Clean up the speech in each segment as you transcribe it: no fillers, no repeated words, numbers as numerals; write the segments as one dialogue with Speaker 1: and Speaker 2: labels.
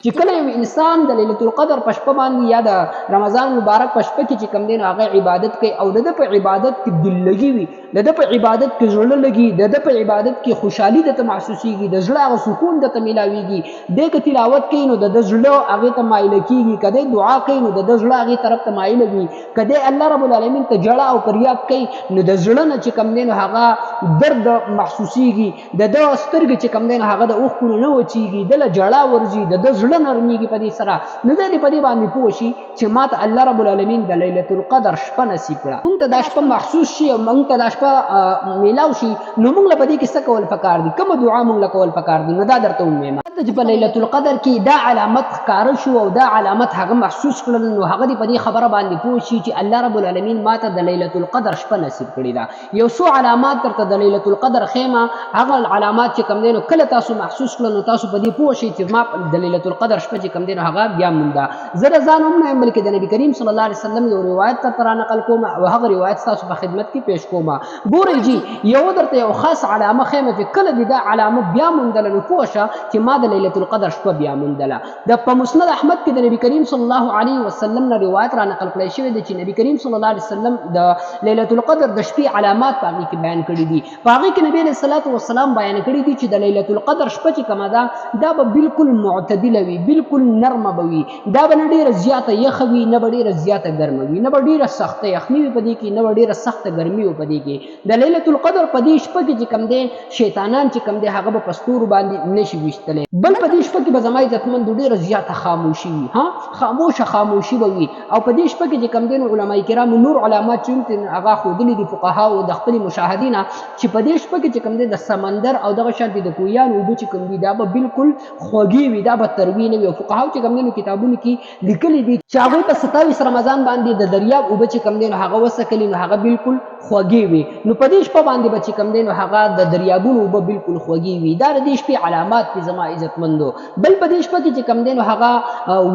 Speaker 1: چې کله یو انسان د ليله القدر په شپه باندې یا د رمضان مبارک په شپه کې چې کوم دین هغه عبادت کوي او د په عبادت کې دل لګي وي د په عبادت کې زړه لګي د په عبادت کې خوشحالي د محسوسيږي د زړه او سکون د ملاويږي د تلاوت کوي نو د زړه هغه ته مایل کیږي کده دعا کوي نو د زړه هغه طرف ته مایل وي کده الله رب العالمین ته جړه او فریاد کوي نو د زړه نه چې کوم دین هغه درد محسوسيږي د سترګې چې کوم دین هغه د اوخ نه وچیږي د جړه ورځي د زړه نرميږي په دې سره نو د دې په دې باندې پوښي چې ماته الله رب العالمین د ليله القدر شپه نصیب کړه مونږ ته د شپه محسوس شي او مونږ ته د شپه میلاو شي نو مونږ له دې کې څه کول پکار دي کوم دعا مونږ له کول پکار دي نو دا درته وایم چې په ليله القدر کې دا علامت ښکار شو او دا علامت هغه محسوس کړل نو هغه دې په دې خبره باندې پوښي چې الله رب العالمین ماته د ليله القدر شپه نصیب کړي دا یو څو علامات درته د ليله القدر خیمه هغه علامات چې کوم دینو کله تاسو محسوس کړل نو تاسو په دې پوښي چې ما د ليله القدر شپه چې کوم دینو هغه بیا مونږه زره ځان هم نه بلکې د نبی کریم صلی الله علیه وسلم یو روایت تر نقل کوم او هغه روایت تاسو په خدمت کې پیښ کوم ګورئ جی یو درته یو خاص علامه خیمه چې کله دې دا علامه بیا مونږ نو پوښه چې ما د ليله القدر شپه بیا مونږه د په مسند احمد کې د نبی کریم صلی الله علیه وسلم نه روایت را نقل کړی شوی دی چې نبی کریم صلی الله علیه وسلم د ليله القدر د شپې علامات باندې کې بیان کړی دي باغی کې نبی صلی الله علیه وسلم بیان کړی دي چې د ليله القدر شپه چې کومه ده دا به بالکل معتدله وي بالکل نرمه به وي دا به نه ډیره زیاته یخه وي نه به ډیره زیاته ګرمه وي نه به ډیره سخته یخني وي په دې کې نه به ډیره سخته ګرمي وي په دې کې د ليله القدر په دې شپه کې چې کوم دي شیطانان چې کوم دي هغه به پستور باندې نشي وشتلې بل په دې شپه کې به زمای عزتمند ډیره زیاته خاموشي وي ها خاموشي به وي او په دې شپه کې چې کوم دي علماء کرام نور علامات چې هغه خودلي دي فقها او د خپل مشاهدینه چې په دې شپه کې چې کوم دي د سمندر او دغه شانتي د کویان او د چې کوم دي دا به بالکل خوږي وي دا به تروي نه وي او فقها چې کوم دي کتابونو کې لیکلي دي چې هغه په 27 رمضان باندې د دریاب او چې کوم دي هغه وسکلی نو هغه بالکل خوږي وي نو په دې شپه باندې به چې کوم دي هغه د دریابونو به بالکل خوږي وي دا د دې شپې علامات په زما عزتمندو بل په دې شپه کې چې کوم دي هغه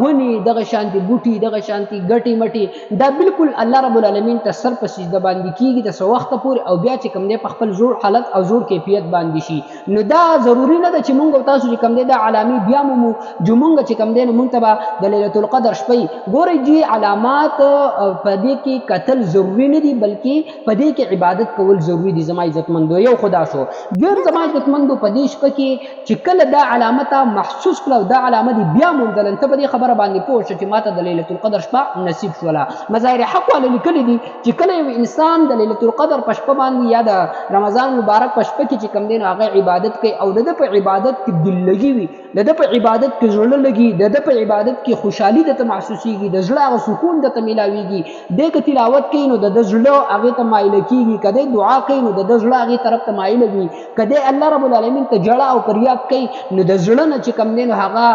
Speaker 1: ونی دغه شانتي بوټي دغه شانتي ګټي مټي دا بالکل الله رب العالمین ته سر په سجده باندې کیږي د سو وخت پورې او بیا چې کوم دي په خپل جوړ حالت او جوړ کیفیت باندې شي نو دا ضروری نه ده چې مونږ تاسو چې کوم دي دا علامي بیا مو جو مونږ چې کوم دي مونږ ته د ليله القدر شپې ګورئ جی علامات په دې کې قتل ضروری نه دي بلکې په دې کې عبادت کول ضروری دي زما عزتمندو یو خدا شو ګر زما عزتمندو په دې شپه کې چې کله دا علامت محسوس کړو دا علامه دي بیا مونږ ته په دې خبره باندې پوه شو چې ماته د ليله القدر شپه نصیب شولا مظاهر حق ولې لیکلي دي چې کله یو انسان د ليله القدر په شپه باندې یا د رمضان مبارک په شپه کې چې کوم دین هغه عبادت کوي او د په عبادت کې دل لګي وي د په عبادت کې زړه لګي د په عبادت کې خوشحالي د محسوسيږي د زړه او سکون د ملاويږي د تلاوت کوي نو د زړه هغه ته مایل کیږي کده دعا کوي نو د زړه هغه طرف ته مایل وي کده الله رب العالمین ته جړه او فریاد کوي نو د زړه نه چې کوم دین هغه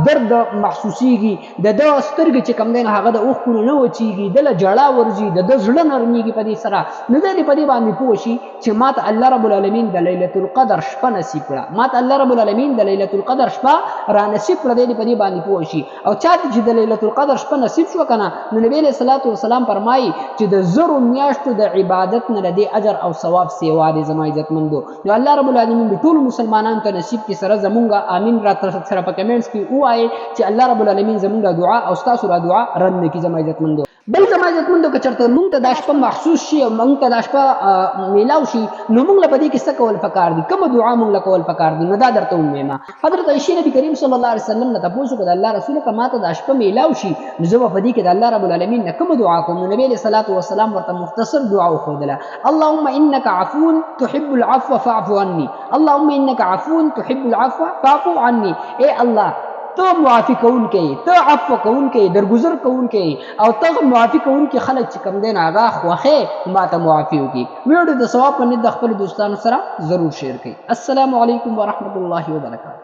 Speaker 1: درد محسوسيږي د سترګې چې کوم دین هغه د اوخ نه وچیږي د جړه ورځي د زړه نرميږي په دې سره نو د دې په دې باندې پوښي چې ماته الله رب العالمین د ليله القدر شپه نصیب کړه ماته الله رب العالمین د ليله القدر شپه را نصیب کړه د دې په دې باندې پوښي او چاته چې د ليله القدر شپه نصیب شو کنه نو نبی صلی الله علیه وسلم فرمایي چې د زرو میاشتو د عبادت نه لدی اجر او ثواب سیوا دي زما عزتمندو نو الله رب العالمین د ټول مسلمانانو ته نصیب کی سره زمونږه امين را تر سره په کمنټس کې وایي چې الله رب العالمین زمونږه دعا او تاسو را دعا رد کی زما عزتمندو بل زما عزتمندو که چرته مونږ ته د شپه محسوس شي او مونږ ته د شپه میلاو شي نو مونږ له پدې کې څه کول پکار دي کوم دعا مونږ له کول پکار دي نو دا درته وایم حضرت عائشہ نبی کریم صلی الله علیه وسلم نه تاسو کو د الله رسول کما ته د شپه میلاو شي نو زه په دې کې د الله رب العالمین نه کوم دعا کوم نبی صلی الله علیه وسلم ورته مختصر دعا وخدله اللهم انك عفو تحب العفو فاعف عني اللهم انك عفو تحب العفو فاعف عني اے الله تو معافی کون کې ته عفو کون کې درگذر کون کې او ته معافی کون کې خلک چې کم دین هغه خوخه ما ته معافی وکي ویډیو د ثواب په نه د خپل دوستانو سره ضرور شیر کړئ السلام علیکم ورحمت الله وبرکاته